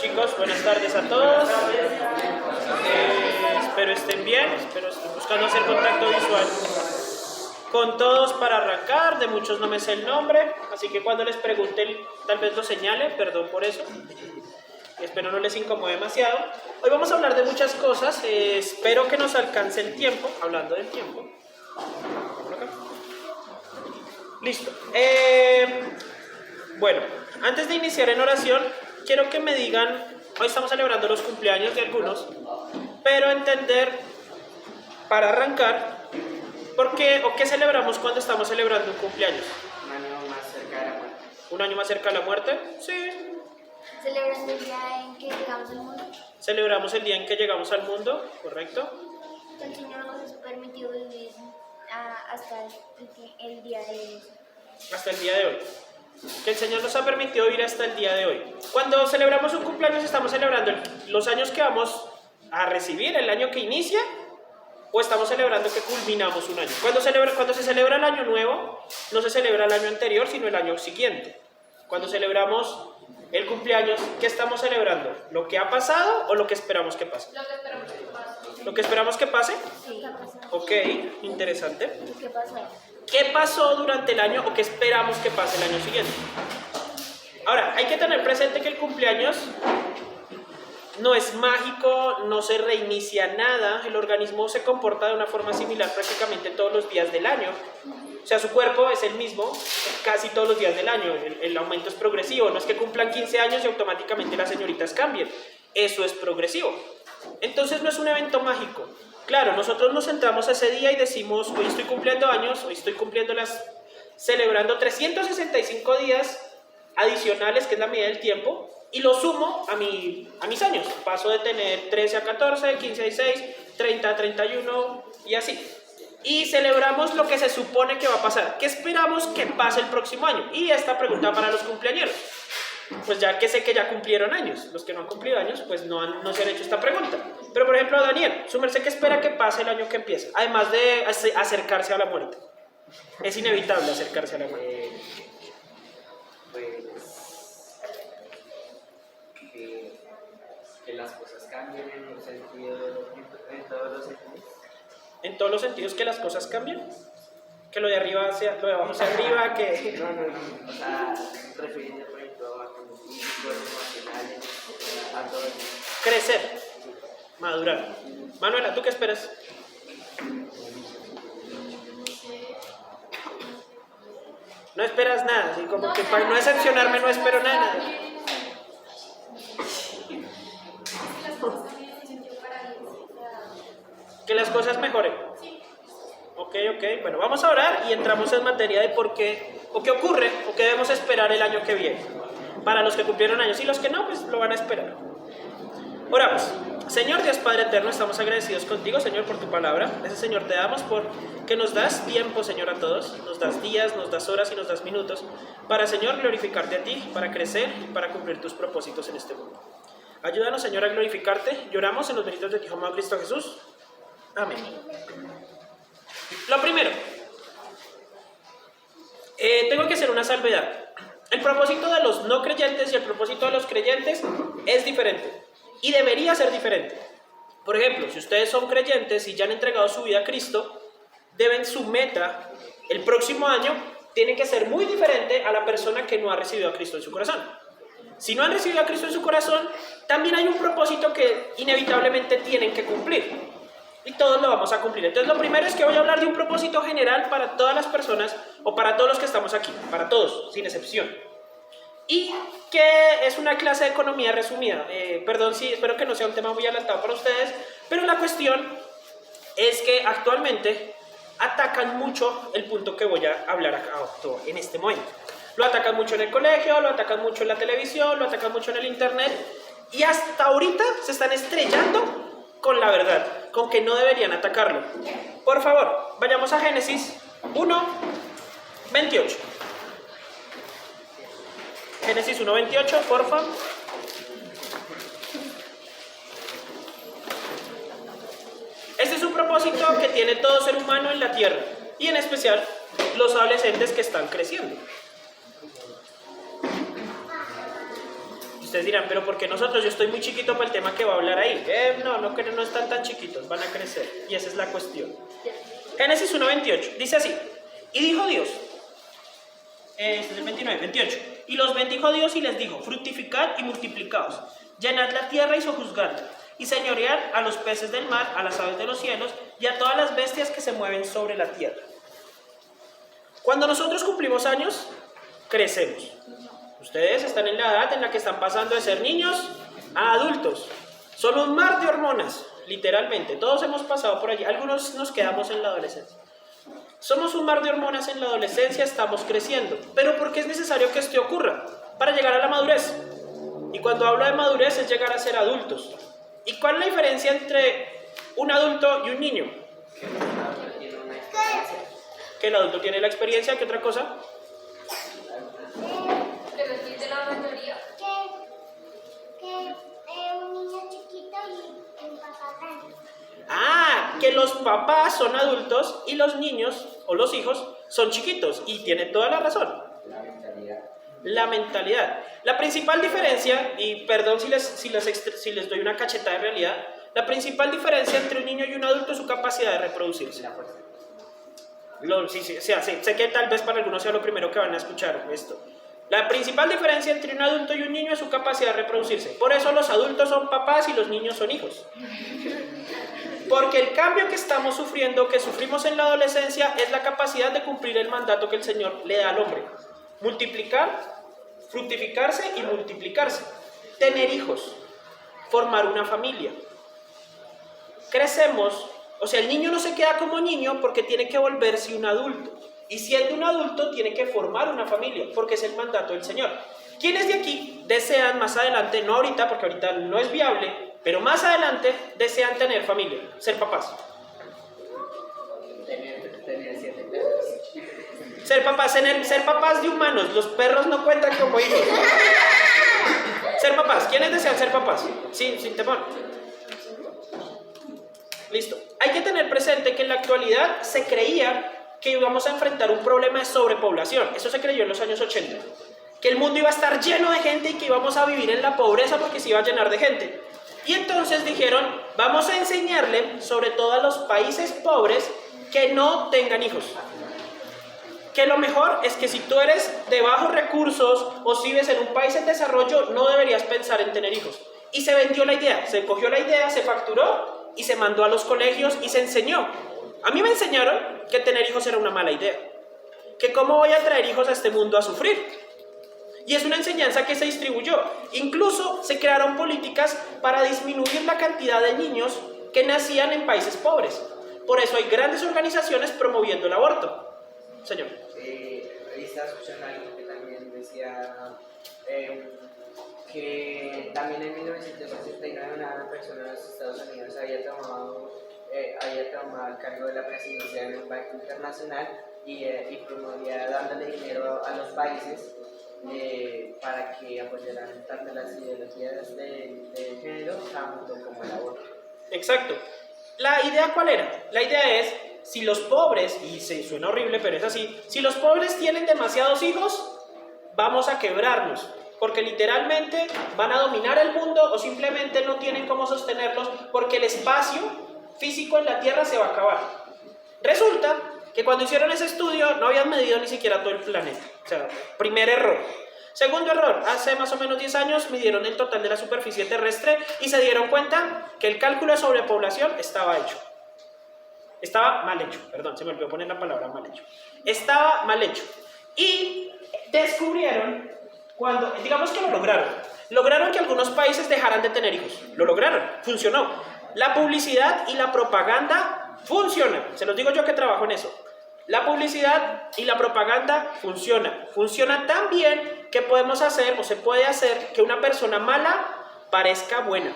Chicos, buenas tardes a todos. Espero estén bien, espero estén buscando hacer contacto visual con todos para arrancar. De muchos no me sé el nombre, así que cuando les pregunten tal vez lo señale, perdón por eso. Espero no les incomode demasiado. Hoy vamos a hablar de muchas cosas, espero que nos alcance el tiempo, hablando del tiempo. Listo. Bueno, antes de iniciar en oración, quiero que me digan, hoy estamos celebrando los cumpleaños de algunos, pero entender, para arrancar, ¿por qué o qué celebramos cuando estamos celebrando un cumpleaños? Un año más cerca de la muerte. ¿Un año más cerca de la muerte? Sí. Celebrando el día en que llegamos al mundo. Celebramos el día en que llegamos al mundo, ¿correcto? El Señor nos permitió vivir hasta el día de hoy. Hasta el día de hoy. Que el Señor nos ha permitido vivir hasta el día de hoy. Cuando celebramos un cumpleaños estamos celebrando los años que vamos a recibir, el año que inicia, o estamos celebrando que culminamos un año. Cuando se celebra el año nuevo, no se celebra el año anterior, sino el año siguiente. Cuando celebramos el cumpleaños, ¿qué estamos celebrando? ¿Lo que ha pasado o lo que esperamos que pase? Lo que esperamos que pase. ¿Lo que esperamos que pase? Sí, ¿qué pasó? Ok, interesante. ¿Qué pasó? ¿Qué pasó durante el año o qué esperamos que pase el año siguiente? Ahora, hay que tener presente que el cumpleaños no es mágico, no se reinicia nada, el organismo se comporta de una forma similar prácticamente todos los días del año. O sea, su cuerpo es el mismo casi todos los días del año, el aumento es progresivo, no es que cumplan 15 años y automáticamente las señoritas cambien, eso es progresivo. Entonces no es un evento mágico. Claro, nosotros nos centramos ese día y decimos, hoy estoy cumpliendo años, hoy estoy celebrando 365 días adicionales, que es la medida del tiempo, y lo sumo a mis años. Paso de tener 13 a 14, 15 a 16, 30 a 31 y así. Y celebramos lo que se supone que va a pasar. ¿Qué esperamos que pase el próximo año? Y esta pregunta para los cumpleañeros. Pues ya que sé que ya cumplieron años. Los que no han cumplido años, pues no se han hecho esta pregunta. Pero por ejemplo, Daniel, su merced, ¿qué espera que pase el año que empieza? Además de acercarse a la muerte. Es inevitable acercarse a la muerte. Que las cosas cambien en el sentido, en todos los sentidos. En todos los sentidos, que las cosas cambien. Que lo de arriba hacia, lo de abajo hacia arriba, que... No. O sea, refiriendo por ejemplo a como físicos, emocionales, a todo eso. Crecer, madurar. Manuela, ¿tú qué esperas? No esperas nada, así como que para no decepcionarme no espero nada. Que las cosas mejoren. Ok, bueno, vamos a orar y entramos en materia de por qué, o qué ocurre, o qué debemos esperar el año que viene. Para los que cumplieron años y los que no, pues lo van a esperar. Oramos. Señor Dios Padre Eterno, estamos agradecidos contigo, Señor, por tu palabra. Gracias, Señor, te damos por que nos das tiempo, Señor, a todos. Nos das días, nos das horas y nos das minutos para, Señor, glorificarte a ti, para crecer y para cumplir tus propósitos en este mundo. Ayúdanos, Señor, a glorificarte. Lloramos en los méritos de tu Hijo amado Cristo Jesús. Amén. Lo primero, tengo que hacer una salvedad. El propósito de los no creyentes y el propósito de los creyentes es diferente. Y debería ser diferente. Por ejemplo, si ustedes son creyentes y ya han entregado su vida a Cristo, su meta el próximo año tiene que ser muy diferente a la persona que no ha recibido a Cristo en su corazón. Si no han recibido a Cristo en su corazón, también hay un propósito que inevitablemente tienen que cumplir. Y todos lo vamos a cumplir. Entonces lo primero es que voy a hablar de un propósito general para todas las personas o para todos los que estamos aquí, para todos, sin excepción. Y que es una clase de economía resumida. Perdón, sí, espero que no sea un tema muy adelantado para ustedes, pero la cuestión es que actualmente atacan mucho el punto que voy a hablar acá en este momento. Lo atacan mucho en el colegio, lo atacan mucho en la televisión, lo atacan mucho en el internet y hasta ahorita se están estrellando con la verdad, con que no deberían atacarlo. Por favor, vayamos a Génesis 1:28. Génesis 1:28, porfa. Este es un propósito que tiene todo ser humano en la tierra, y en especial los adolescentes que están creciendo. Ustedes dirán, pero ¿por qué nosotros? Yo estoy muy chiquito para el tema que va a hablar ahí. No están tan chiquitos, van a crecer. Y esa es la cuestión. Génesis 1:28, dice así. Y dijo Dios, este es el 29, 28. Y los bendijo Dios y les dijo, fructificad y multiplicaos, llenad la tierra y sojuzgadla, y señoread a los peces del mar, a las aves de los cielos, y a todas las bestias que se mueven sobre la tierra. Cuando nosotros cumplimos años, crecemos. Ustedes están en la edad en la que están pasando de ser niños a adultos. Son un mar de hormonas, literalmente. Todos hemos pasado por allí. Algunos nos quedamos en la adolescencia. Somos un mar de hormonas en la adolescencia, estamos creciendo. Pero ¿por qué es necesario que esto ocurra? Para llegar a la madurez. Y cuando hablo de madurez es llegar a ser adultos. ¿Y cuál es la diferencia entre un adulto y un niño? Que el adulto tiene la experiencia, ¿qué otra cosa? Que no entiende la mayoría. Que un niño chiquito y un papá grande. Ah, que los papás son adultos y los niños o los hijos son chiquitos. Y tiene toda la razón. La mentalidad. La principal diferencia, y perdón si les doy una cachetada de realidad, la principal diferencia entre un niño y un adulto es su capacidad de reproducirse. Sé que tal vez para algunos sea lo primero que van a escuchar esto. La principal diferencia entre un adulto y un niño es su capacidad de reproducirse. Por eso los adultos son papás y los niños son hijos. Porque el cambio que estamos sufriendo, que sufrimos en la adolescencia, es la capacidad de cumplir el mandato que el Señor le da al hombre. Multiplicar, fructificarse y multiplicarse. Tener hijos, formar una familia. Crecemos, o sea, el niño no se queda como niño porque tiene que volverse un adulto. Y siendo un adulto tiene que formar una familia, porque es el mandato del Señor. ¿Quiénes de aquí desean más adelante, no ahorita, porque ahorita no es viable, pero más adelante desean tener familia, ser papás? Tener 7 perros. Ser papás de humanos, los perros no cuentan como hijos. Ser papás, ¿quiénes desean ser papás? Sí, sin temor. Listo. Hay que tener presente que en la actualidad se creía que íbamos a enfrentar un problema de sobrepoblación. Eso se creyó en los años 80. Que el mundo iba a estar lleno de gente y que íbamos a vivir en la pobreza porque se iba a llenar de gente. Y entonces dijeron, vamos a enseñarle, sobre todo a los países pobres, que no tengan hijos. Que lo mejor es que si tú eres de bajos recursos o si vives en un país en desarrollo, no deberías pensar en tener hijos. Y se vendió la idea, se cogió la idea, se facturó y se mandó a los colegios y se enseñó. A mí me enseñaron que tener hijos era una mala idea. Que cómo voy a traer hijos a este mundo a sufrir. Y es una enseñanza que se distribuyó. Incluso se crearon políticas para disminuir la cantidad de niños que nacían en países pobres. Por eso hay grandes organizaciones promoviendo el aborto. Señor. Ahí estaba escuchando algo que también decía que también en 1969 una persona de los Estados Unidos había tomado el cargo de la presidencia de un banco internacional y promovía dándole dinero a los países para que apoyaran tanto las ideologías de género tanto como el aborto. Exacto. ¿La idea cuál era? La idea es, si los pobres, y suena horrible pero es así, si los pobres tienen demasiados hijos, vamos a quebrarnos. Porque literalmente van a dominar el mundo o simplemente no tienen cómo sostenerlos porque el espacio físico en la Tierra se va a acabar. Resulta que cuando hicieron ese estudio no habían medido ni siquiera todo el planeta. O sea, primer error. Segundo error, hace más o menos 10 años midieron el total de la superficie terrestre y se dieron cuenta que el cálculo de sobrepoblación estaba hecho. Estaba mal hecho, perdón, se me olvidó poner la palabra mal hecho. Estaba mal hecho. Y descubrieron, digamos que lo lograron que algunos países dejaran de tener hijos. Lo lograron, funcionó. La publicidad y la propaganda funcionan. Se los digo yo que trabajo en eso. La publicidad y la propaganda funcionan. Funcionan tan bien que podemos hacer o se puede hacer que una persona mala parezca buena.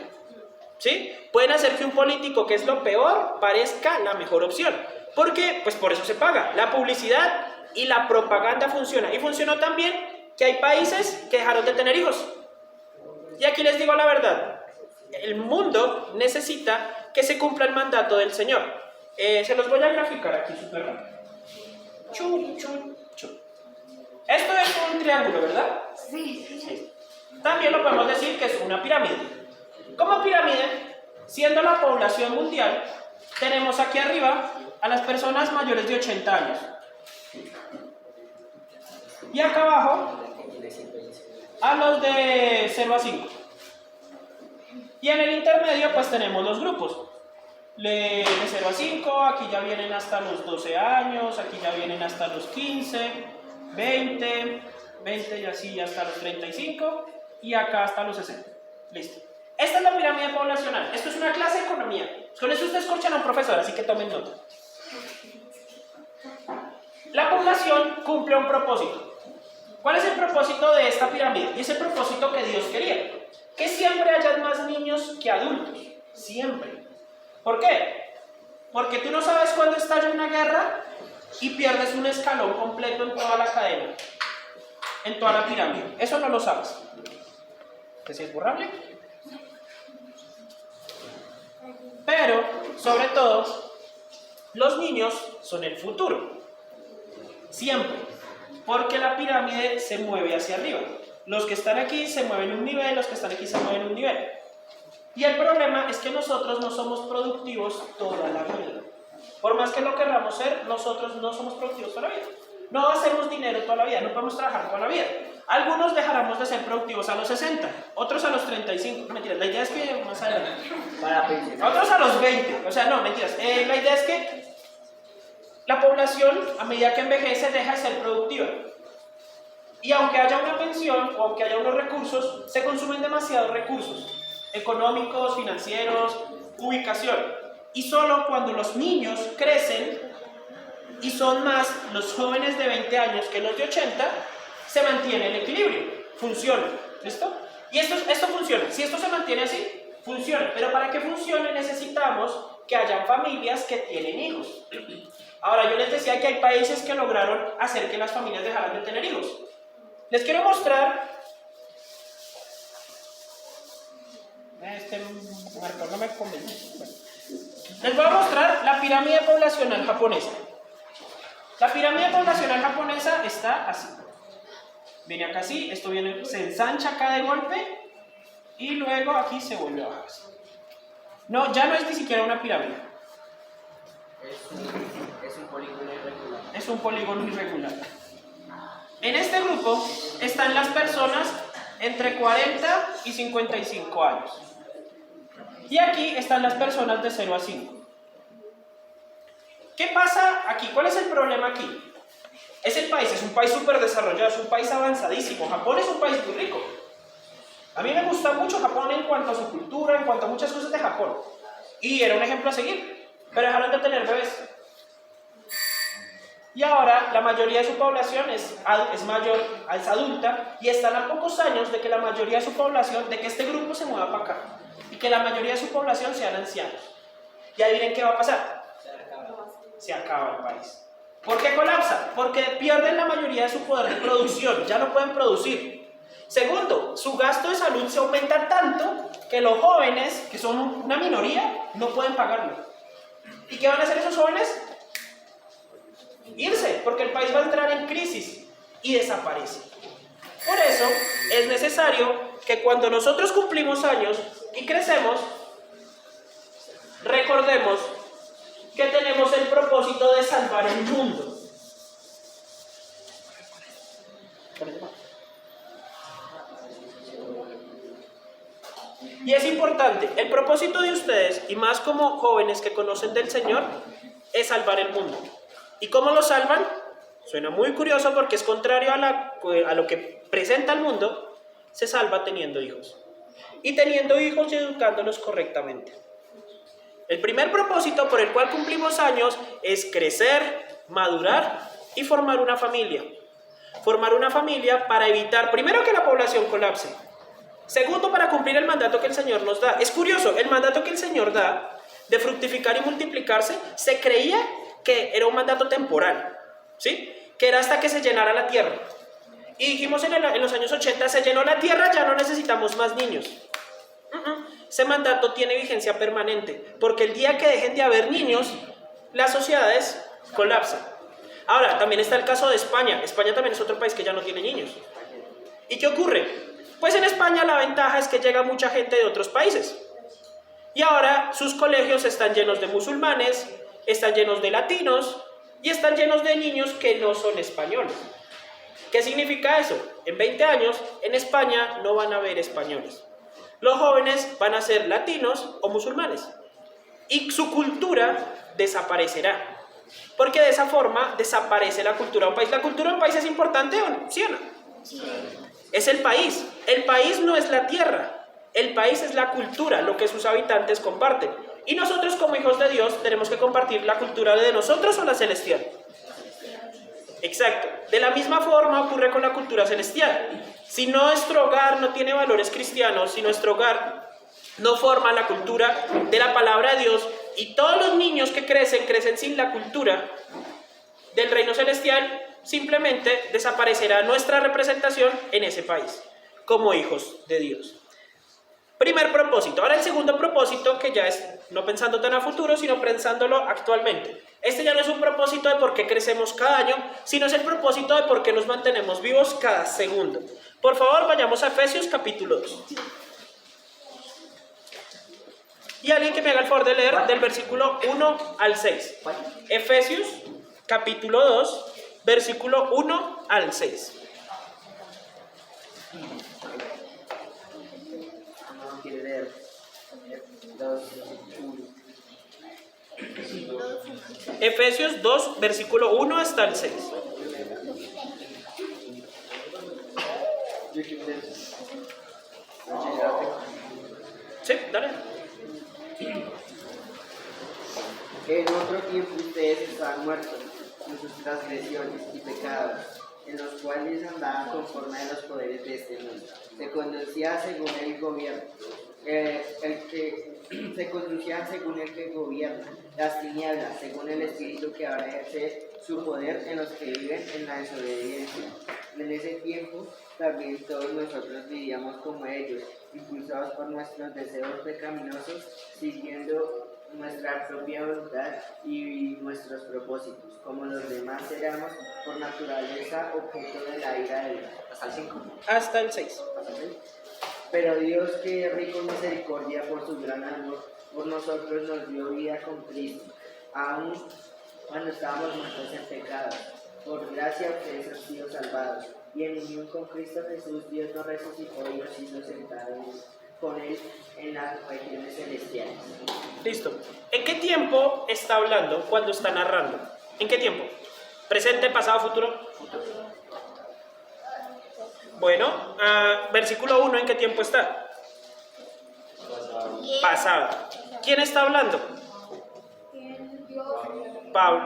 ¿Sí? Pueden hacer que un político, que es lo peor, parezca la mejor opción. ¿Por qué? Pues por eso se paga. La publicidad y la propaganda funciona. Y funcionó tan bien que hay países que dejaron de tener hijos. Y aquí les digo la verdad. El mundo necesita que se cumpla el mandato del Señor. Se los voy a graficar aquí súper rápido. Chun, chun, chun. Esto es un triángulo, ¿verdad? Sí. también lo podemos decir que es una pirámide. Como pirámide, siendo la población mundial, tenemos aquí arriba a las personas mayores de 80 años. Y acá abajo a los de 0 a 5. Y en el intermedio pues tenemos los grupos. De 0 a 5, aquí ya vienen hasta los 12 años, aquí ya vienen hasta los 15, 20 y así hasta los 35 y acá hasta los 60. Listo. Esta es la pirámide poblacional. Esto es una clase de economía. Con eso ustedes escuchan a un profesor, así que tomen nota. La población cumple un propósito. ¿Cuál es el propósito de esta pirámide? Y es el propósito que Dios quería. Que siempre haya más niños que adultos. Siempre. ¿Por qué? Porque tú no sabes cuándo estalla una guerra y pierdes un escalón completo en toda la cadena. En toda la pirámide. Eso no lo sabes. ¿Que si es borrable? Pero, sobre todo, los niños son el futuro. Siempre. Porque la pirámide se mueve hacia arriba. Los que están aquí se mueven un nivel, los que están aquí se mueven un nivel. Y el problema es que nosotros no somos productivos toda la vida. Por más que lo querramos ser, nosotros no somos productivos toda la vida. No hacemos dinero toda la vida, no podemos trabajar toda la vida. Algunos dejaremos de ser productivos a los 60, otros a los 35. Mentiras, la idea es que más adelante. Otros a los 20. O sea, no, mentiras. La idea es que la población, a medida que envejece, deja de ser productiva. Y aunque haya una pensión o aunque haya unos recursos, se consumen demasiados recursos económicos, financieros, ubicación. Y solo cuando los niños crecen y son más los jóvenes de 20 años que los de 80, se mantiene el equilibrio. Funciona. ¿Listo? Y esto funciona. Si esto se mantiene así, funciona. Pero para que funcione necesitamos que hayan familias que tienen hijos. Ahora, yo les decía que hay países que lograron hacer que las familias dejaran de tener hijos. Les quiero mostrar. Este marcador no me convence. Bueno. Les voy a mostrar la pirámide poblacional japonesa. La pirámide poblacional japonesa está así. Viene acá así, esto viene, se ensancha acá de golpe y luego aquí se vuelve a bajar. No, ya no es ni siquiera una pirámide. Es un polígono irregular. Es un polígono irregular. En este grupo están las personas entre 40 y 55 años. Y aquí están las personas de 0 a 5. ¿Qué pasa aquí? ¿Cuál es el problema aquí? Es un país súper desarrollado, es un país avanzadísimo. Japón es un país muy rico. A mí me gusta mucho Japón en cuanto a su cultura, en cuanto a muchas cosas de Japón. Y era un ejemplo a seguir, pero dejaron de tener bebés. Y ahora la mayoría de su población es mayor, es adulta, y están a pocos años de que la mayoría de su población, de que este grupo se mueva para acá, y que la mayoría de su población sean ancianos. Y adivinen qué va a pasar. Se acaba el país. ¿Por qué colapsa? Porque pierden la mayoría de su poder de producción, ya no pueden producir. Segundo, su gasto de salud se aumenta tanto que los jóvenes, que son una minoría, no pueden pagarlo. ¿Y qué van a hacer esos jóvenes? Irse, porque el país va a entrar en crisis y desaparece. Por eso es necesario que cuando nosotros cumplimos años y crecemos, recordemos que tenemos el propósito de salvar el mundo. Y es importante, el propósito de ustedes, y más como jóvenes que conocen del Señor, es salvar el mundo. ¿Y cómo lo salvan? Suena muy curioso porque es contrario a lo que presenta el mundo. Se salva teniendo hijos. Y teniendo hijos y educándolos correctamente. El primer propósito por el cual cumplimos años es crecer, madurar y formar una familia. Formar una familia para evitar, primero, que la población colapse. Segundo, para cumplir el mandato que el Señor nos da. Es curioso, el mandato que el Señor da de fructificar y multiplicarse, se creía que era un mandato temporal, ¿sí? Que era hasta que se llenara la tierra. Y dijimos en los años 80, se llenó la tierra, ya no necesitamos más niños. Ese mandato tiene vigencia permanente, porque el día que dejen de haber niños, las sociedades colapsan. Ahora, también está el caso de España. España también es otro país que ya no tiene niños. ¿Y qué ocurre? Pues en España la ventaja es que llega mucha gente de otros países. Y ahora sus colegios están llenos de musulmanes, están llenos de latinos y están llenos de niños que no son españoles. ¿Qué significa eso? En 20 años en España no van a haber españoles. Los jóvenes van a ser latinos o musulmanes. Y su cultura desaparecerá. Porque de esa forma desaparece la cultura de un país. ¿La cultura de un país es importante o no? ¿Sí o no? Sí. Es el país. El país no es la tierra. El país es la cultura, lo que sus habitantes comparten. Y nosotros como hijos de Dios tenemos que compartir la cultura de nosotros o la celestial. Exacto. De la misma forma ocurre con la cultura celestial. Si nuestro hogar no tiene valores cristianos, si nuestro hogar no forma la cultura de la palabra de Dios y todos los niños que crecen sin la cultura del reino celestial, simplemente desaparecerá nuestra representación en ese país como hijos de Dios. Primer propósito. Ahora el segundo propósito, que ya es no pensando tan a futuro, sino pensándolo actualmente. Este ya no es un propósito de por qué crecemos cada año, sino es el propósito de por qué nos mantenemos vivos cada segundo. Por favor, vayamos a Efesios capítulo 2. Y alguien que me haga el favor de leer del versículo 1 al 6. Efesios capítulo 2, versículo 1 al 6. No quiere leer. 2, 1. Efesios 2, versículo 1 hasta el 6. Yo quiero leer. Sí, dale. En otro tiempo ustedes estaban muertos en sus transgresiones y pecados, en los cuales andaban conforme a los poderes de este mundo. Se conducían según el gobierno, según el que gobierna las tinieblas, según el espíritu que ahora ejerce su poder en los que viven en la desobediencia. En ese tiempo también todos nosotros vivíamos como ellos, impulsados por nuestros deseos pecaminosos, siguiendo nuestra propia voluntad y nuestros propósitos. Como los demás éramos por naturaleza objeto de la ira de Dios. Hasta el 5. Hasta el 6. Pero Dios, que es rico en misericordia por su gran amor, por nosotros nos dio vida con Cristo, aun cuando estábamos muertos en pecados. Por gracia ustedes han sido salvados, y en unión con Cristo Jesús, Dios nos resucitó y nos hizo sentados con Él en las regiones celestiales. Listo. ¿En qué tiempo está hablando cuando está narrando? ¿En qué tiempo? ¿Presente, pasado, futuro? Bueno, versículo 1, ¿en qué tiempo está? Pasado. ¿Quién está hablando?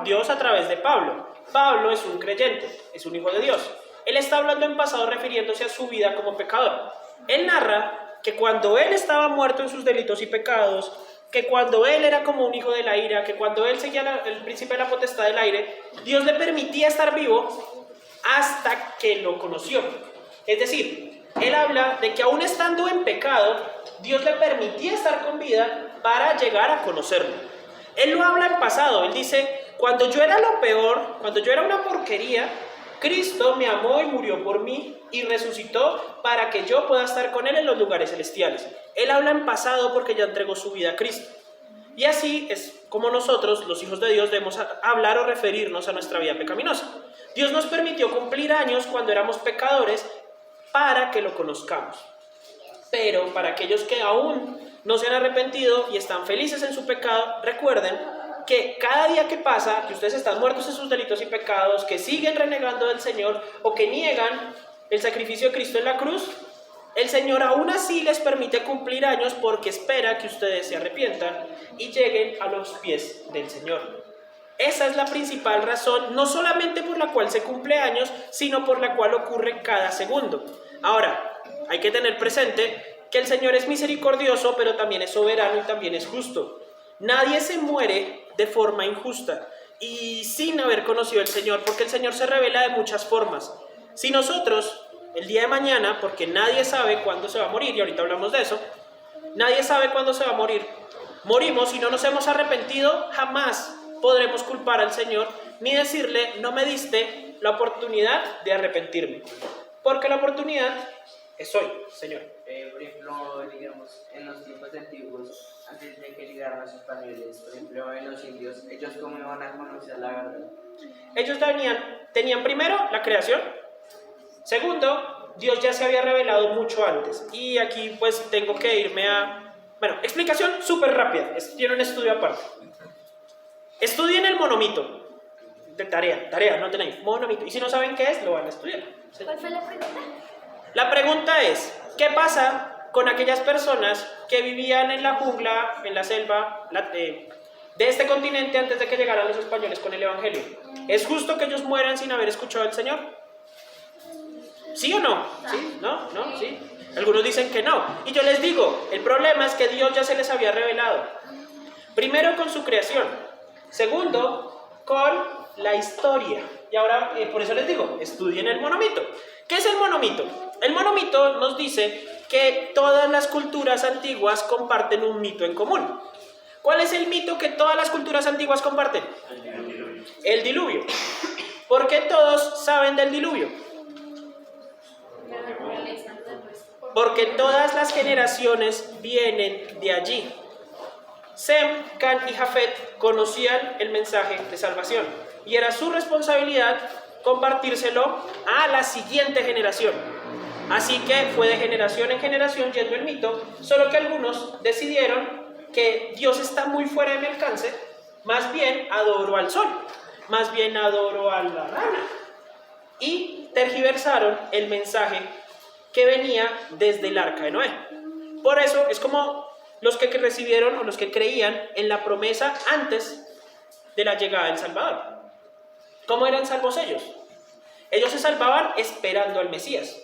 Dios a través de Pablo. Pablo es un creyente, es un hijo de Dios. Él está hablando en pasado refiriéndose a su vida como pecador. Él narra que cuando él estaba muerto en sus delitos y pecados, que cuando él era como un hijo de la ira, que cuando él seguía el príncipe de la potestad del aire, Dios le permitía estar vivo hasta que lo conoció. Es decir, él habla de que aún estando en pecado, Dios le permitía estar con vida para llegar a conocerlo. Él lo habla en pasado, él dice, cuando yo era lo peor, cuando yo era una porquería, Cristo me amó y murió por mí y resucitó para que yo pueda estar con Él en los lugares celestiales. Él habla en pasado porque ya entregó su vida a Cristo. Y así es como nosotros, los hijos de Dios, debemos hablar o referirnos a nuestra vida pecaminosa. Dios nos permitió cumplir años cuando éramos pecadores para que lo conozcamos. Pero para aquellos que aún no se han arrepentido y están felices en su pecado, recuerden que cada día que pasa, que ustedes están muertos en sus delitos y pecados, que siguen renegando del Señor o que niegan el sacrificio de Cristo en la cruz, el Señor aún así les permite cumplir años porque espera que ustedes se arrepientan y lleguen a los pies del Señor. Esa es la principal razón, no solamente por la cual se cumple años, sino por la cual ocurre cada segundo. Ahora, hay que tener presente que el Señor es misericordioso, pero también es soberano y también es justo. Nadie se muere de forma injusta y sin haber conocido al Señor, porque el Señor se revela de muchas formas. Si nosotros, el día de mañana, porque nadie sabe cuándo se va a morir, y ahorita hablamos de eso, nadie sabe cuándo se va a morir, morimos y no nos hemos arrepentido, jamás podremos culpar al Señor, ni decirle, no me diste la oportunidad de arrepentirme, porque la oportunidad Es hoy, Señor. Por ejemplo, digamos, en los tiempos antiguos, antes de que llegaran los españoles, por ejemplo, en los indios, ellos cómo iban a conocer la verdad. Ellos tenían primero la creación. Segundo, Dios ya se había revelado mucho antes. Y aquí pues tengo que irme a... Bueno, explicación súper rápida. Tiene un estudio aparte. Estudien el monomito. De tarea, no tenéis. Monomito. Y si no saben qué es, lo van a estudiar. ¿Sí? ¿Cuál fue la pregunta? La pregunta es, ¿qué pasa con aquellas personas que vivían en la jungla, en la selva de este continente antes de que llegaran los españoles con el Evangelio? ¿Es justo que ellos mueran sin haber escuchado al Señor? ¿Sí o no? ¿Sí? ¿No? ¿No? ¿Sí? Algunos dicen que no. Y yo les digo, el problema es que Dios ya se les había revelado. Primero con su creación. Segundo, con la historia. Y ahora, por eso les digo, estudien el monomito. ¿Qué es el monomito? El monomito nos dice que todas las culturas antiguas comparten un mito en común. ¿Cuál es el mito que todas las culturas antiguas comparten? El diluvio. ¿Por qué todos saben del diluvio? Porque todas las generaciones vienen de allí. Sem, Can y Jafet conocían el mensaje de salvación y era su responsabilidad compartírselo a la siguiente generación. Así que fue de generación en generación yendo el mito, solo que algunos decidieron que Dios está muy fuera de mi alcance, más bien adoro al sol, más bien adoro a la rana, y tergiversaron el mensaje que venía desde el arca de Noé. Por eso es como los que recibieron o los que creían en la promesa antes de la llegada del Salvador. ¿Cómo eran salvos ellos? Ellos se salvaban esperando al Mesías,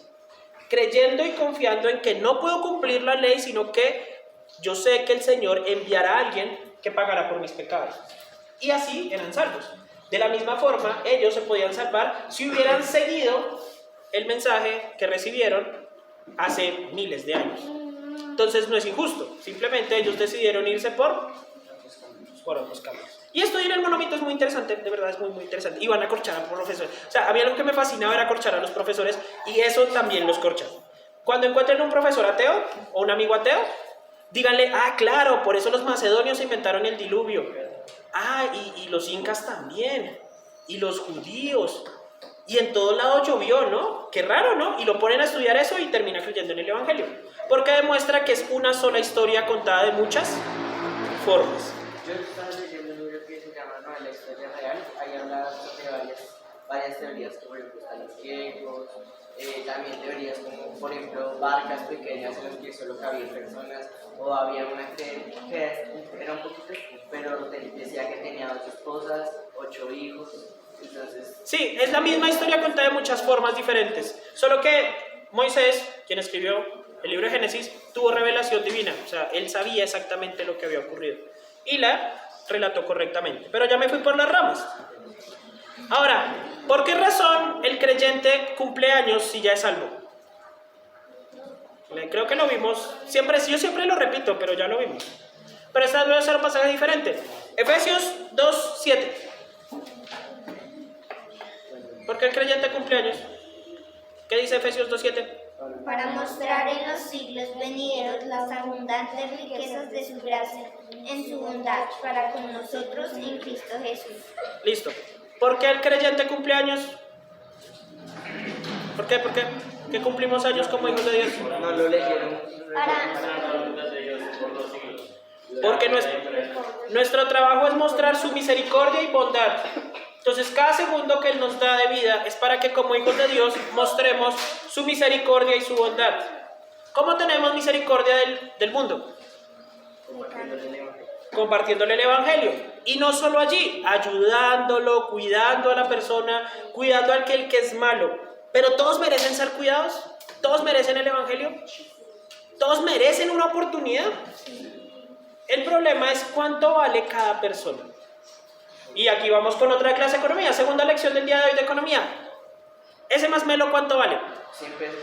creyendo y confiando en que no puedo cumplir la ley, sino que yo sé que el Señor enviará a alguien que pagará por mis pecados. Y así eran salvos. De la misma forma, ellos se podían salvar si hubieran seguido el mensaje que recibieron hace miles de años. Entonces no es injusto, simplemente ellos decidieron irse por otros caminos. Y estudiar el monomito es muy interesante, de verdad es muy interesante. Y van a corchar a los profesores. O sea, a mí algo que me fascinaba era corchar a los profesores y eso también los corcha. Cuando encuentren un profesor ateo o un amigo ateo, díganle, claro, por eso los macedonios inventaron el diluvio. Y los incas también. Y los judíos. Y en todo lado llovió, ¿no? Qué raro, ¿no? Y lo ponen a estudiar eso y termina creyendo en el Evangelio. Porque demuestra que es una sola historia contada de muchas formas. Yo estaba leyendo un libro que se llama No, la historia real. Ahí habla sobre varias teorías, como por ejemplo están los griegos, también teorías como, por ejemplo, barcas pequeñas en las que solo cabían personas, o había una que era un poquito, pero decía que tenía 8 esposas, 8 hijos. Entonces, sí, es la misma historia contada de muchas formas diferentes, solo que Moisés, quien escribió el libro de Génesis, tuvo revelación divina, o sea, él sabía exactamente lo que había ocurrido y la relató correctamente, pero ya me fui por las ramas. Ahora, ¿por qué razón el creyente cumple años si ya es salvo? Creo que lo vimos, yo siempre lo repito, pero ya lo vimos. Pero esta vez va a ser un pasaje diferente. Efesios 2:7. ¿Por qué el creyente cumple años? ¿Qué dice Efesios 2:7? Para mostrar en los siglos venideros las abundantes riquezas de su gracia, en su bondad, para con nosotros en Cristo Jesús. Listo. ¿Por qué el creyente cumple años? ¿Por qué? ¿Por qué? ¿Qué cumplimos años como hijos de Dios? no lo leyeron. Porque nuestro trabajo es mostrar su misericordia y bondad. Entonces cada segundo que Él nos da de vida es para que como hijos de Dios mostremos su misericordia y su bondad. ¿Cómo tenemos misericordia del mundo? Compartiéndole el Evangelio. Y no solo allí, ayudándolo, cuidando a la persona, cuidando al que es malo. Pero todos merecen ser cuidados, todos merecen el Evangelio, todos merecen una oportunidad. El problema es cuánto vale cada persona. Y aquí vamos con otra clase de economía, segunda lección del día de hoy de economía. Ese masmelo, ¿cuánto vale? 100 pesos,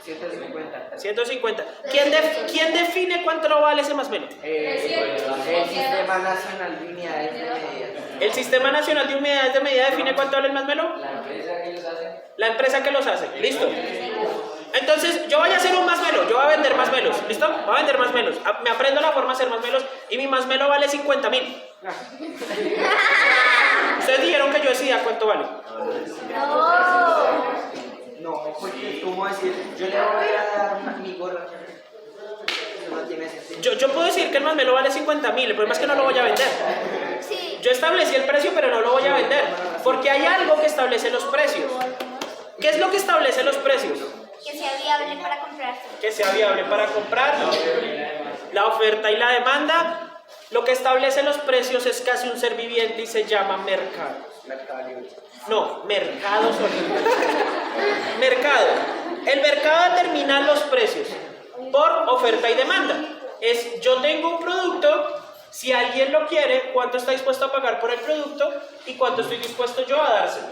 150. 150. ¿Quién define cuánto vale ese masmelo? El Sistema Nacional de Unidades de Medida. ¿El Sistema Nacional de Unidades de Medida define cuánto vale el masmelo? La empresa que los hace. La empresa que los hace. Listo. Entonces, yo voy a hacer un masmelo, yo voy a vender masmelos, ¿listo? Voy a vender masmelos. Me aprendo la forma de hacer masmelos y mi masmelo vale 50.000. Ustedes dijeron que yo decía cuánto vale. No, porque ¿cómo decir? Yo le voy a dar mi gorra. Eso no tiene sentido. Yo puedo decir que el masmelo vale 50.000, el problema es que no lo voy a vender. Sí. Yo establecí el precio, pero no lo voy a vender, porque hay algo que establece los precios. ¿Qué es lo que establece los precios? Que sea viable para comprarse. Que sea viable para comprar, la oferta y la demanda. Lo que establece los precios es casi un ser viviente y se llama mercado. Mercado Libre. No, mercado solo. Mercado. El mercado determina los precios por oferta y demanda. Es, yo tengo un producto, si alguien lo quiere, ¿cuánto está dispuesto a pagar por el producto y cuánto estoy dispuesto yo a dárselo?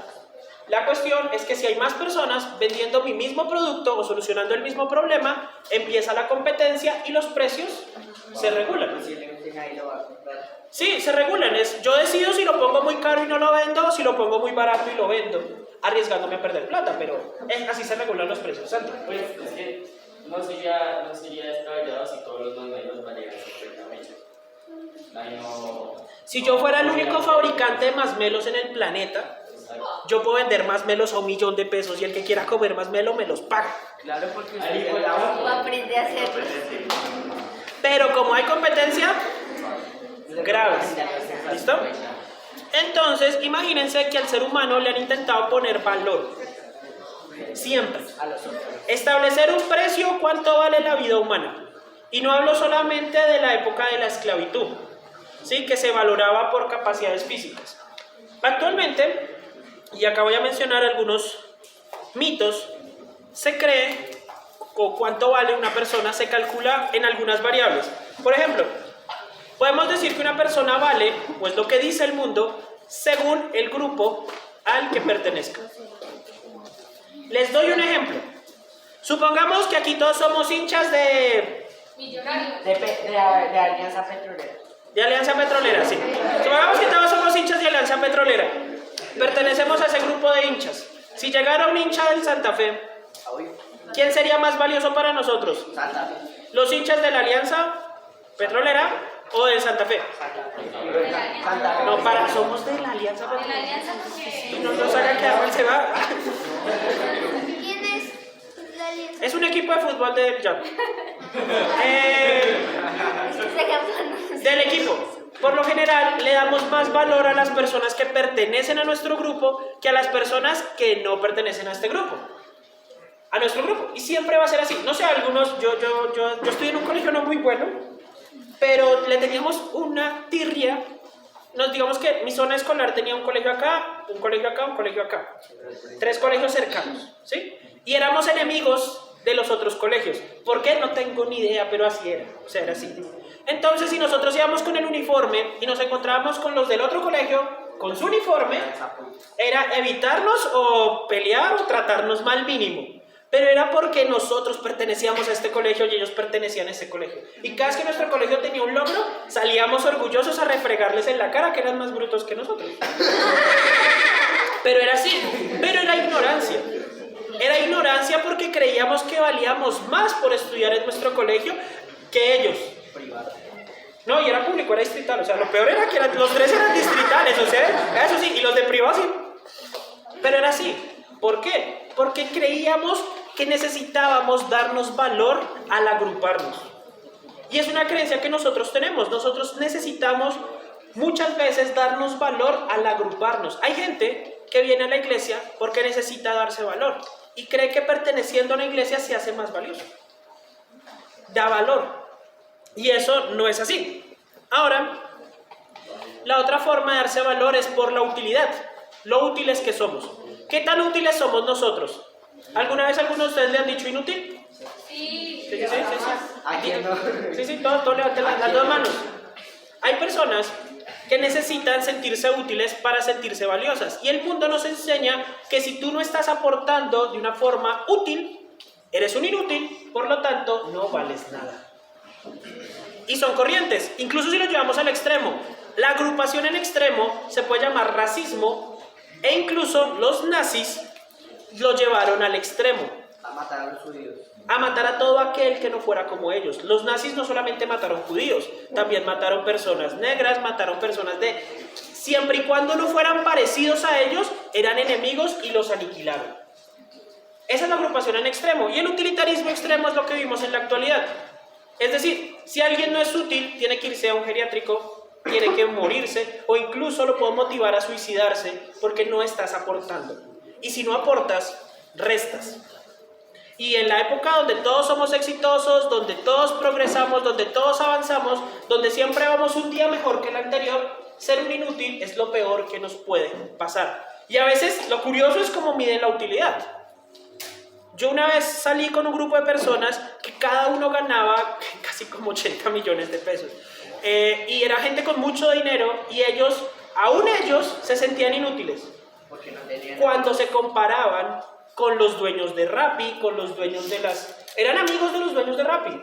La cuestión es que si hay más personas vendiendo mi mismo producto o solucionando el mismo problema, empieza la competencia y los precios se regulan. Posiblemente nadie lo va a comprar. Sí, se regulan. Yo decido si lo pongo muy caro y no lo vendo, si lo pongo muy barato y lo vendo, arriesgándome a perder plata, pero así se regulan los precios. Sandra. Pues es que no sería descabellado si todos los masmelos valieran 50.000. Ahí no. Si yo fuera el único fabricante de masmelos en el planeta, yo puedo vender masmelos a $1.000.000 de pesos y el que quiera comer masmelo me los paga. Claro, porque Ahí usted fue la O aprende a hacerlo. Pero como hay competencia, graves. ¿Listo? Entonces, imagínense que al ser humano le han intentado poner valor. Siempre. a los otros. Establecer un precio, cuánto vale la vida humana. Y no hablo solamente de la época de la esclavitud, ¿sí? Que se valoraba por capacidades físicas. Actualmente, y acá voy a mencionar algunos mitos, se cree o cuánto vale una persona se calcula en algunas variables. Por ejemplo, podemos decir que una persona vale, pues lo que dice el mundo, según el grupo al que pertenezca. Les doy un ejemplo. Supongamos que aquí todos somos hinchas de Millonarios. De Alianza Petrolera. Alianza Petrolera, sí. Supongamos que todos somos hinchas de Alianza Petrolera. Pertenecemos a ese grupo de hinchas. Si llegara un hincha del Santa Fe, ¿quién sería más valioso para nosotros? Santa Fe. ¿Los hinchas de la Alianza Petrolera o de Santa Fe? Santa Fe. No, somos de la Alianza De la Petrolera. alianza porque... No nos hagan quedar mal, se va. ¿Quién es la alianza? Es un equipo de fútbol del Llano. Del equipo. Por lo general, le damos más valor a las personas que pertenecen a nuestro grupo que a las personas que no pertenecen a este grupo. A nuestro grupo. Y siempre va a ser así. No sé, algunos, yo estoy en un colegio no muy bueno, pero le teníamos una tirria. Nos digamos que mi zona escolar tenía un colegio acá, un colegio acá, un colegio acá. 3 colegios cercanos, ¿sí? Y éramos enemigos de los otros colegios. ¿Por qué? No tengo ni idea, pero así era. O sea, era así. Entonces, si nosotros íbamos con el uniforme y nos encontrábamos con los del otro colegio con su uniforme, era evitarnos o pelear o tratarnos mal mínimo. Pero era porque nosotros pertenecíamos a este colegio y ellos pertenecían a este colegio. Y cada vez que nuestro colegio tenía un logro, salíamos orgullosos a refregarles en la cara que eran más brutos que nosotros. Pero era así, pero era ignorancia. Era ignorancia porque creíamos que valíamos más por estudiar en nuestro colegio que ellos. No, y era público, era distrital. O sea, lo peor era que los 3 eran distritales, o sea, eso sí, y los de privado sí. Pero era así. ¿Por qué? Porque creíamos que necesitábamos darnos valor al agruparnos. Y es una creencia que nosotros tenemos. Nosotros necesitamos muchas veces darnos valor al agruparnos. Hay gente que viene a la iglesia porque necesita darse valor y cree que perteneciendo a una iglesia se hace más valioso. Da valor. Y eso no es así. Ahora, la otra forma de darse valor es por la utilidad. Lo útiles que somos. ¿Qué tan útiles somos nosotros? ¿Alguna vez alguno de ustedes le han dicho inútil? Sí. Sí. ¿A quién no? Sí, todos levanten las 2 manos. Hay personas que necesitan sentirse útiles para sentirse valiosas. Y el mundo nos enseña que si tú no estás aportando de una forma útil, eres un inútil, por lo tanto, no vales nada. Y son corrientes, incluso si lo llevamos al extremo. La agrupación en extremo se puede llamar racismo, e incluso los nazis lo llevaron al extremo. matar a los judíos. A matar a todo aquel que no fuera como ellos. Los nazis no solamente mataron judíos, también mataron personas negras, mataron personas de... Siempre y cuando no fueran parecidos a ellos, eran enemigos y los aniquilaron. Esa es la agrupación en extremo. Y el utilitarismo extremo es lo que vimos en la actualidad. Es decir, si alguien no es útil, tiene que irse a un geriátrico, tiene que morirse, o incluso lo puedo motivar a suicidarse porque no estás aportando. Y si no aportas, restas. Y en la época donde todos somos exitosos, donde todos progresamos, donde todos avanzamos, donde siempre vamos un día mejor que el anterior, ser un inútil es lo peor que nos puede pasar. Y a veces lo curioso es cómo miden la utilidad. Yo una vez salí con un grupo de personas que cada uno ganaba casi como 80 millones de pesos. Y era gente con mucho dinero y aún ellos se sentían inútiles. Porque no tenían... Cuando se comparaban con los dueños de Rappi, con los dueños de eran amigos de los dueños de Rappi.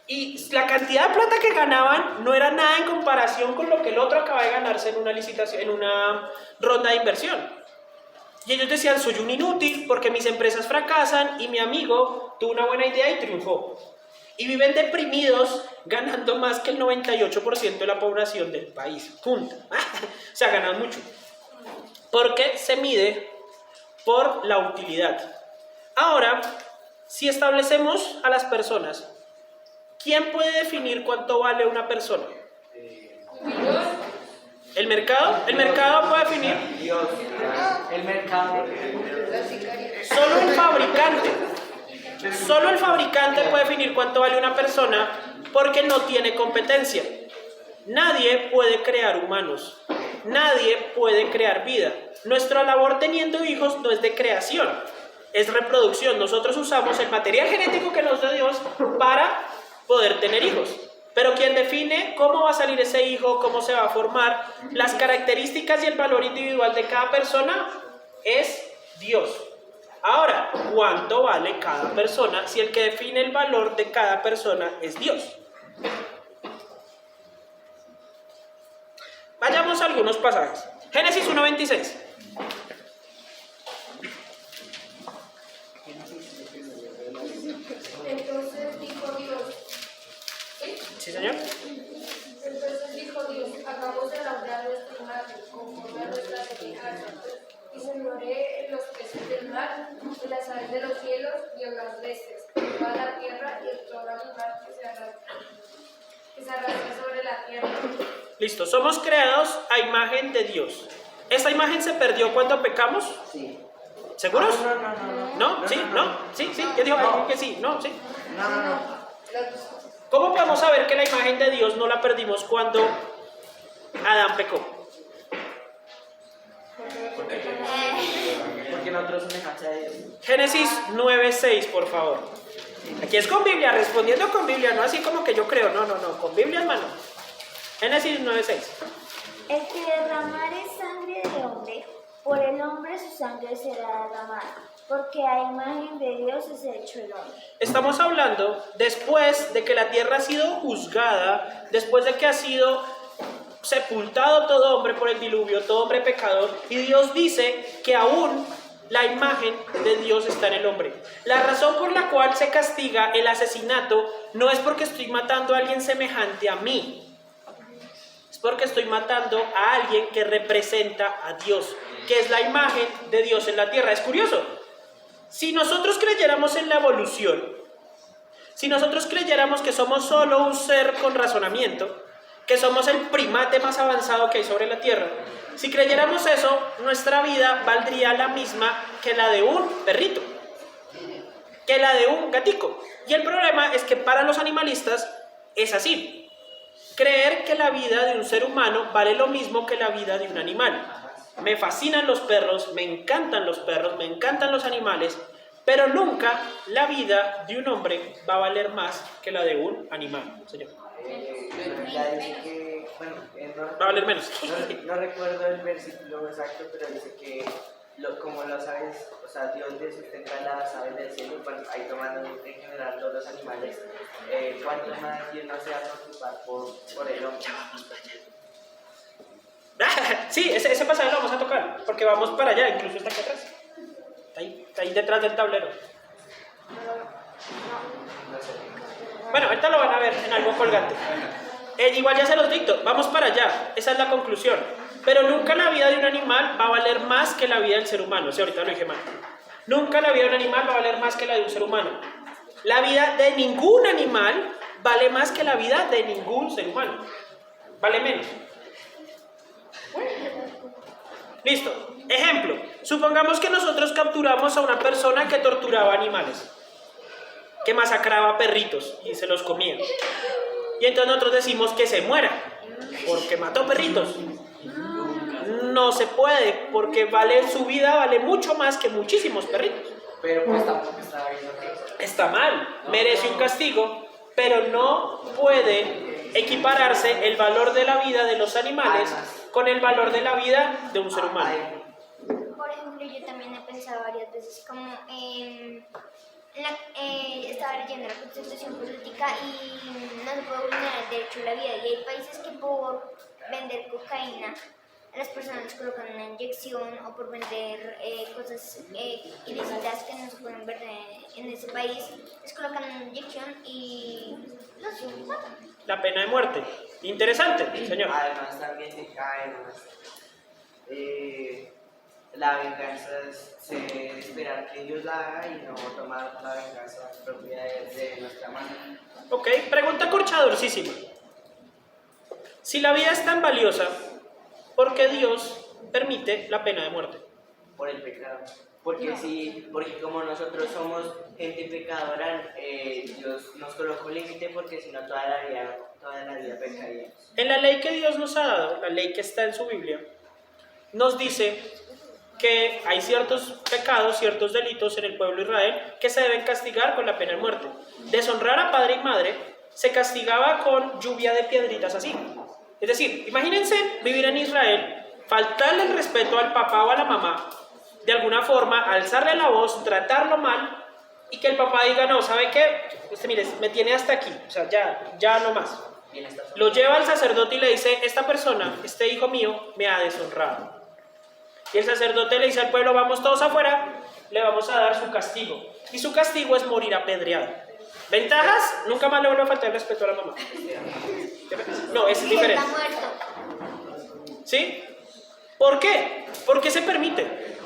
Y la cantidad de plata que ganaban no era nada en comparación con lo que el otro acaba de ganarse en una licitación, en una ronda de inversión. Y ellos decían, soy un inútil porque mis empresas fracasan y mi amigo tuvo una buena idea y triunfó. Y viven deprimidos ganando más que el 98% de la población del país. Punto. O sea, ganan mucho. Porque se mide por la utilidad. Ahora, si establecemos a las personas, ¿quién puede definir cuánto vale una persona? ¿El mercado? ¿El mercado puede definir? Dios, el mercado. Solo el fabricante puede definir cuánto vale una persona porque no tiene competencia. Nadie puede crear humanos. Nadie puede crear vida. Nuestra labor teniendo hijos no es de creación, es reproducción. Nosotros usamos el material genético que nos da Dios para poder tener hijos. Pero quien define cómo va a salir ese hijo, cómo se va a formar, las características y el valor individual de cada persona es Dios. Ahora, ¿cuánto vale cada persona si el que define el valor de cada persona es Dios? Vayamos a algunos pasajes. Génesis 1:26. Entonces dijo Dios, ¿Sí, señor? entonces dijo Dios, hagamos de la tierra nuestra imagen, conforme a nuestra semejanza, y señoree en los peces del mar, en las aves de los cielos y en las bestias, en toda la tierra y en todo animal que se arrastra sobre la tierra. Listo, somos creados a imagen de Dios. ¿Esta imagen se perdió cuando pecamos? Sí. ¿Seguros? No. ¿No? ¿Sí? ¿No? ¿Sí? ¿Sí? ¿Quién dijo No. que sí? ¿No? ¿Sí? No. ¿Cómo podemos saber que la imagen de Dios no la perdimos cuando Adán pecó? Porque nosotros semejanza de Dios. Génesis 9:6, por favor. Aquí es con Biblia, respondiendo con Biblia, no así como que yo creo, no, con Biblia, hermano. Génesis 9:6. El que derramare sangre de hombre, por el hombre su sangre será derramada, porque a imagen de Dios es hecho el hombre. Estamos hablando después de que la tierra ha sido juzgada, después de que ha sido sepultado todo hombre por el diluvio, todo hombre pecador, y Dios dice que aún la imagen de Dios está en el hombre. La razón por la cual se castiga el asesinato no es porque estoy matando a alguien semejante a mí, es porque estoy matando a alguien que representa a Dios, que es la imagen de Dios en la tierra. Es curioso, si nosotros creyéramos en la evolución, si nosotros creyéramos que somos solo un ser con razonamiento, que somos el primate más avanzado que hay sobre la tierra, si creyéramos eso, nuestra vida valdría la misma que la de un perrito, que la de un gatico. Y el problema es que para los animalistas es así. Creer que la vida de un ser humano vale lo mismo que la vida de un animal. Me fascinan los perros, me encantan los animales, pero nunca la vida de un hombre va a valer más que la de un animal, señor. Ya dice que, bueno, Va a valer menos. no recuerdo el versículo exacto, pero dice que como las aves, o sea, Dios le sustenta las aves del cielo, bueno, ahí tomando en general todos los animales, ¿cuánto más Dios no se va a preocupar por el hombre? Sí, ese pasaje lo vamos a tocar, porque vamos para allá, incluso está aquí atrás. Está ahí detrás del tablero. No sé. Bueno, ahorita lo van a ver en algo colgante. Igual ya se los dicto, vamos para allá, esa es la conclusión. Pero nunca la vida de un animal va a valer más que la vida del ser humano. Sí, ahorita lo dije mal. Nunca la vida de un animal va a valer más que la de un ser humano. La vida de ningún animal vale más que la vida de ningún ser humano. Vale menos. Listo. Ejemplo. Supongamos que nosotros capturamos a una persona que torturaba animales, que masacraba perritos y se los comía. Y entonces nosotros decimos que se muera, porque mató perritos. No se puede, porque su vida vale mucho más que muchísimos perritos. Pero pues tampoco está bien lo que Está mal, merece un castigo, pero no puede equipararse el valor de la vida de los animales con el valor de la vida de un ser humano. Por ejemplo, yo también he pensado varias veces como estaba leyendo la Constitución política y no se puede vulnerar el derecho a la vida. Y hay países que por vender cocaína a las personas les colocan una inyección, o por vender cosas ilícitas que no se pueden ver en ese país, les colocan una inyección y los matan. La pena de muerte. Interesante, señor. Además también la venganza se debe esperar que Dios la haga y no tomar la venganza propia de nuestra mano. Ok, pregunta corchadorcísima. Si la vida es tan valiosa, ¿por qué Dios permite la pena de muerte? Por el pecado. Porque porque como nosotros somos gente pecadora, Dios nos colocó un límite, porque si no toda la vida pecaríamos. En la ley que Dios nos ha dado, la ley que está en su Biblia, nos dice que hay ciertos pecados, ciertos delitos en el pueblo de Israel que se deben castigar con la pena de muerte. Deshonrar a padre y madre se castigaba con lluvia de piedritas así. Es decir, imagínense vivir en Israel, faltarle el respeto al papá o a la mamá, de alguna forma, alzarle la voz, tratarlo mal, y que el papá diga, no, ¿sabe qué? Mire, me tiene hasta aquí, o sea, ya no más. Lo lleva al sacerdote y le dice, esta persona, este hijo mío, me ha deshonrado. Y el sacerdote le dice al pueblo, vamos todos afuera, le vamos a dar su castigo. Y su castigo es morir apedreado. ¿Ventajas? Nunca más le vuelve a faltar el respeto a la mamá. No, es diferente. Está muerto. ¿Sí? ¿Por qué? ¿Por qué se permite?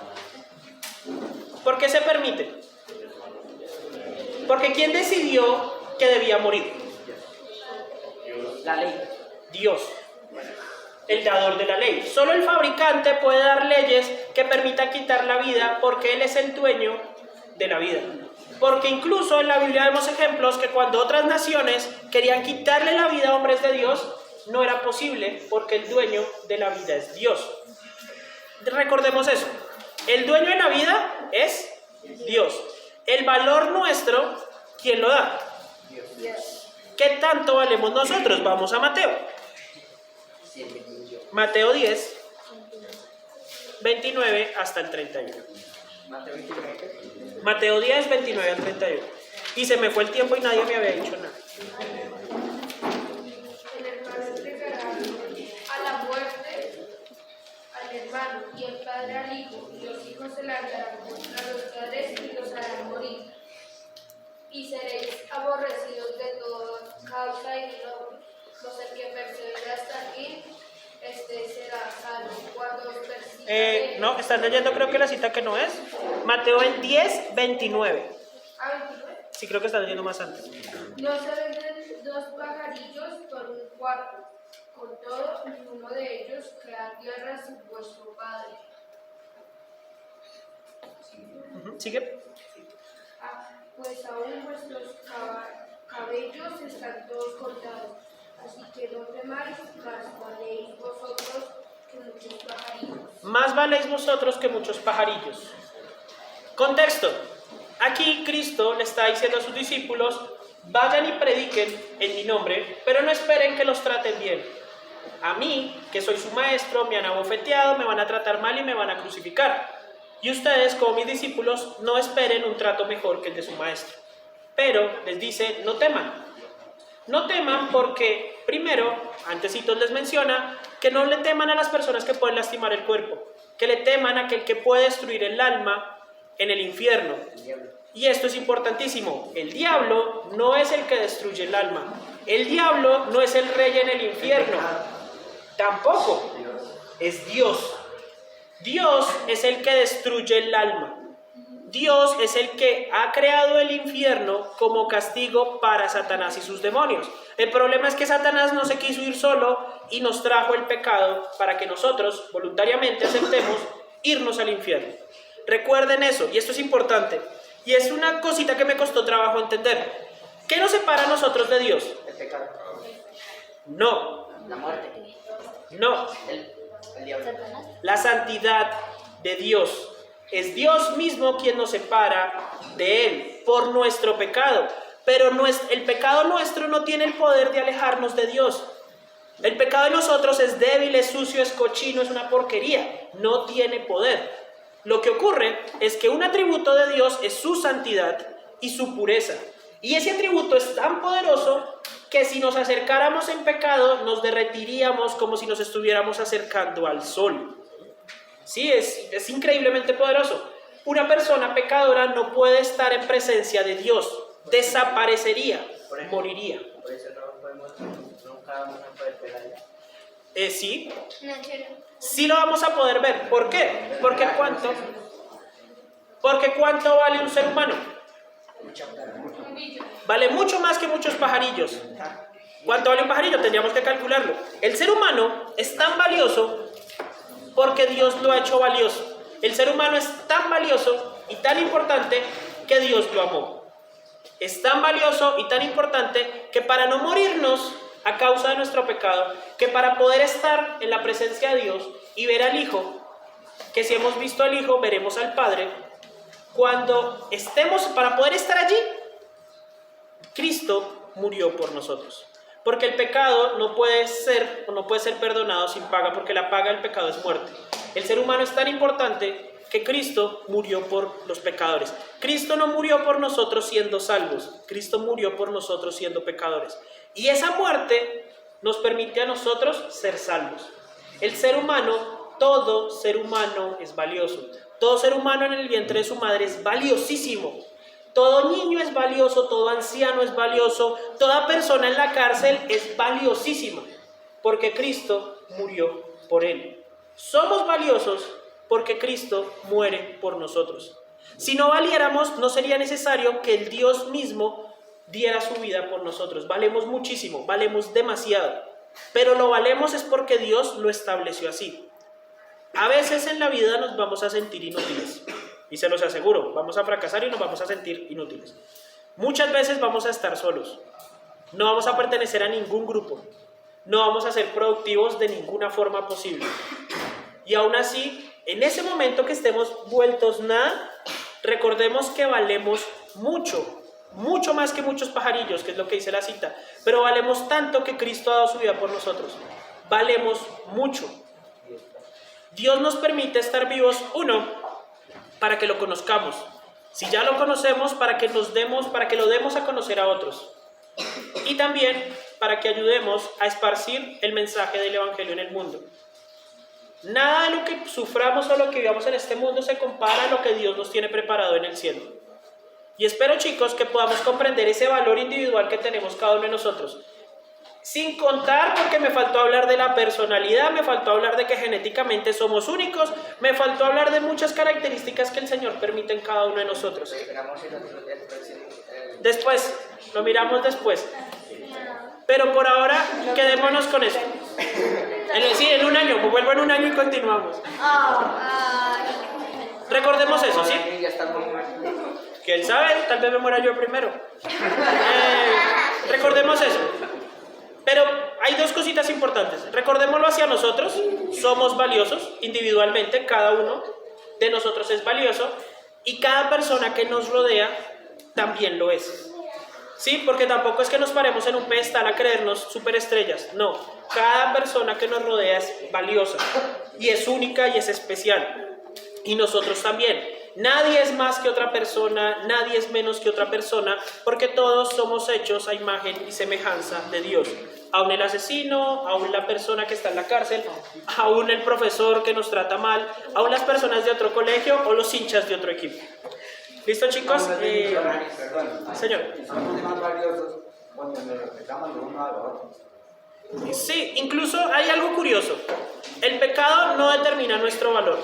¿Por qué se permite? Porque ¿quién decidió que debía morir? La ley. Dios, el dador de la ley. Solo el fabricante puede dar leyes que permitan quitar la vida, porque Él es el dueño de la vida. Porque incluso en la Biblia vemos ejemplos que cuando otras naciones querían quitarle la vida a hombres de Dios, no era posible, porque el dueño de la vida es Dios. Recordemos eso. El dueño de la vida es Dios. El valor nuestro, ¿quién lo da? Dios. ¿Qué tanto valemos nosotros? Vamos a Mateo. Mateo 10, 29 hasta el 31. Mateo 10, 29 al 31. Y se me fue el tiempo y nadie me había dicho nada. El hermano entregará a la muerte al hermano, y el padre al hijo, y los hijos se lanzarán contra los padres y los harán morir. Y seréis aborrecidos de toda causa y mi nombre, pues el que persevera hasta el fin, este será salvo. Cuando os persigan. No, están leyendo creo que la cita que no es. Mateo 10, 29. Sí, creo que están leyendo más antes. No se venden dos pajarillos por un cuarto. Con todo, ninguno de ellos crea tierra sin vuestro Padre. Sigue. Pues aún vuestros cabellos están todos contados. Así que no temáis, más valéis vosotros que muchos pajarillos. Más valéis vosotros que muchos pajarillos. Contexto. Aquí Cristo le está diciendo a sus discípulos, vayan y prediquen en mi nombre, pero no esperen que los traten bien. A mí, que soy su maestro, me han abofeteado, me van a tratar mal y me van a crucificar. Y ustedes, como mis discípulos, no esperen un trato mejor que el de su maestro. Pero les dice, no teman. No teman porque, primero, antecitos les menciona, que no le teman a las personas que pueden lastimar el cuerpo, que le teman a aquel que puede destruir el alma en el infierno. Y esto es importantísimo. El diablo no es el que destruye el alma. El diablo no es el rey en el infierno. Tampoco. Es Dios. Dios es el que destruye el alma. Dios es el que ha creado el infierno como castigo para Satanás y sus demonios. El problema es que Satanás no se quiso ir solo y nos trajo el pecado para que nosotros voluntariamente aceptemos irnos al infierno. Recuerden eso, y esto es importante. Y es una cosita que me costó trabajo entender. ¿Qué nos separa a nosotros de Dios? El pecado, No, la muerte, no. el diablo. La santidad de Dios. Es Dios mismo quien nos separa de Él por nuestro pecado. Pero el pecado nuestro no tiene el poder de alejarnos de Dios. El pecado de nosotros es débil, es sucio, es cochino, es una porquería. No tiene poder. Lo que ocurre es que un atributo de Dios es su santidad y su pureza. Y ese atributo es tan poderoso que si nos acercáramos en pecado nos derretiríamos como si nos estuviéramos acercando al sol. Sí, es increíblemente poderoso. Una persona pecadora no puede estar en presencia de Dios. Desaparecería, moriría. Por eso nunca vamos a poder pegar. Sí, No, yo no. sí lo vamos a poder ver. ¿Por qué? Porque ¿cuánto vale un ser humano? Un billón. Vale mucho más que muchos pajarillos. ¿Cuánto vale un pajarillo? Tendríamos que calcularlo. El ser humano es tan valioso porque Dios lo ha hecho valioso. El ser humano es tan valioso y tan importante que Dios lo amó. Es tan valioso y tan importante que para no morirnos a causa de nuestro pecado, que para poder estar en la presencia de Dios y ver al Hijo, que si hemos visto al Hijo, veremos al Padre, cuando estemos, para poder estar allí, Cristo murió por nosotros. Porque el pecado no puede ser perdonado sin paga, porque la paga del pecado es muerte. El ser humano es tan importante que Cristo murió por los pecadores. Cristo no murió por nosotros siendo salvos, Cristo murió por nosotros siendo pecadores. Y esa muerte nos permite a nosotros ser salvos. El ser humano, todo ser humano es valioso. Todo ser humano en el vientre de su madre es valiosísimo. Todo niño es valioso, todo anciano es valioso, toda persona en la cárcel es valiosísima, porque Cristo murió por él. Somos valiosos porque Cristo muere por nosotros. Si no valiéramos, no sería necesario que el Dios mismo diera su vida por nosotros. Valemos muchísimo, valemos demasiado, pero lo valemos es porque Dios lo estableció así. A veces en la vida nos vamos a sentir inútiles. Y se los aseguro, vamos a fracasar y nos vamos a sentir inútiles. Muchas veces vamos a estar solos. No vamos a pertenecer a ningún grupo. No vamos a ser productivos de ninguna forma posible. Y aún así, en ese momento que estemos vueltos nada, recordemos que valemos mucho, mucho más que muchos pajarillos, que es lo que dice la cita. Pero valemos tanto que Cristo ha dado su vida por nosotros. Valemos mucho. Dios nos permite estar vivos, uno, para que lo conozcamos. Si ya lo conocemos, para que lo demos a conocer a otros. Y también para que ayudemos a esparcir el mensaje del Evangelio en el mundo. Nada de lo que suframos o lo que vivamos en este mundo se compara a lo que Dios nos tiene preparado en el cielo. Y espero, chicos, que podamos comprender ese valor individual que tenemos cada uno de nosotros. Sin contar, porque me faltó hablar de la personalidad, me faltó hablar de que genéticamente somos únicos, me faltó hablar de muchas características que el Señor permite en cada uno de nosotros. Después, lo miramos después. Pero por ahora, quedémonos con eso. En un año, vuelvo en un año y continuamos. Recordemos eso, ¿sí? Que él sabe, tal vez me muera yo primero. Recordemos eso. Pero hay dos cositas importantes. Recordémoslo hacia nosotros. Somos valiosos individualmente. Cada uno de nosotros es valioso. Y cada persona que nos rodea también lo es. ¿Sí? Porque tampoco es que nos paremos en un pedestal a creernos superestrellas. No. Cada persona que nos rodea es valiosa. Y es única y es especial. Y nosotros también. Nadie es más que otra persona, nadie es menos que otra persona, porque todos somos hechos a imagen y semejanza de Dios. Aún el asesino, aún la persona que está en la cárcel, aún el profesor que nos trata mal, aún las personas de otro colegio o los hinchas de otro equipo. ¿Listo, chicos? Perdón. Señor. Somos más valiosos cuando nos respetamos de uno a los otros. Sí, incluso hay algo curioso. El pecado no determina nuestro valor.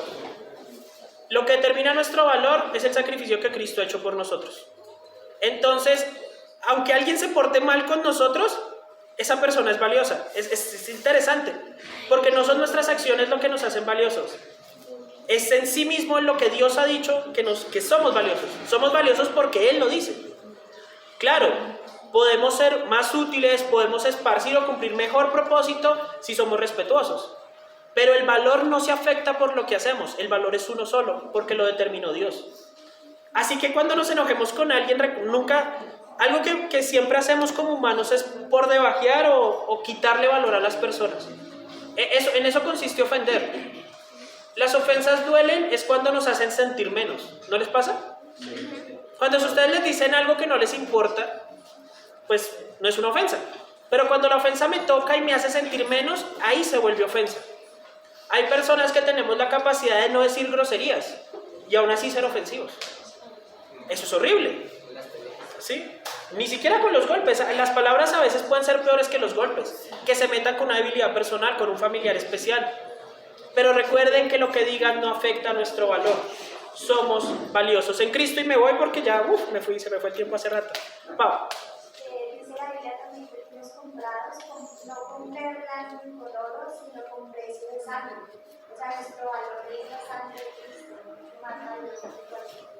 Lo que determina nuestro valor es el sacrificio que Cristo ha hecho por nosotros. Entonces, aunque alguien se porte mal con nosotros, esa persona es valiosa. Es interesante, porque no son nuestras acciones lo que nos hacen valiosos. Es en sí mismo lo que Dios ha dicho que somos valiosos. Somos valiosos porque Él lo dice. Claro, podemos ser más útiles, podemos esparcir o cumplir mejor propósito si somos respetuosos. Pero el valor no se afecta por lo que hacemos, el valor es uno solo, porque lo determinó Dios. Así que cuando nos enojemos con alguien, nunca, algo que siempre hacemos como humanos es por debajear o quitarle valor a las personas. En eso consiste ofender. Las ofensas duelen es cuando nos hacen sentir menos, ¿no les pasa? Cuando ustedes les dicen algo que no les importa, pues no es una ofensa. Pero cuando la ofensa me toca y me hace sentir menos, ahí se vuelve ofensa. Hay personas que tenemos la capacidad de no decir groserías y aún así ser ofensivos. Eso es horrible. ¿Sí? Ni siquiera con los golpes. Las palabras a veces pueden ser peores que los golpes. Que se metan con una debilidad personal, con un familiar especial. Pero recuerden que lo que digan no afecta a nuestro valor. Somos valiosos en Cristo y me voy porque ya se me fue el tiempo hace rato. Pau. Dice la Biblia también que fuimos comprados no con perlas ni con oro, sino con precio de sangre. O sea, nuestro valor es la sangre de Cristo, más valioso que cualquier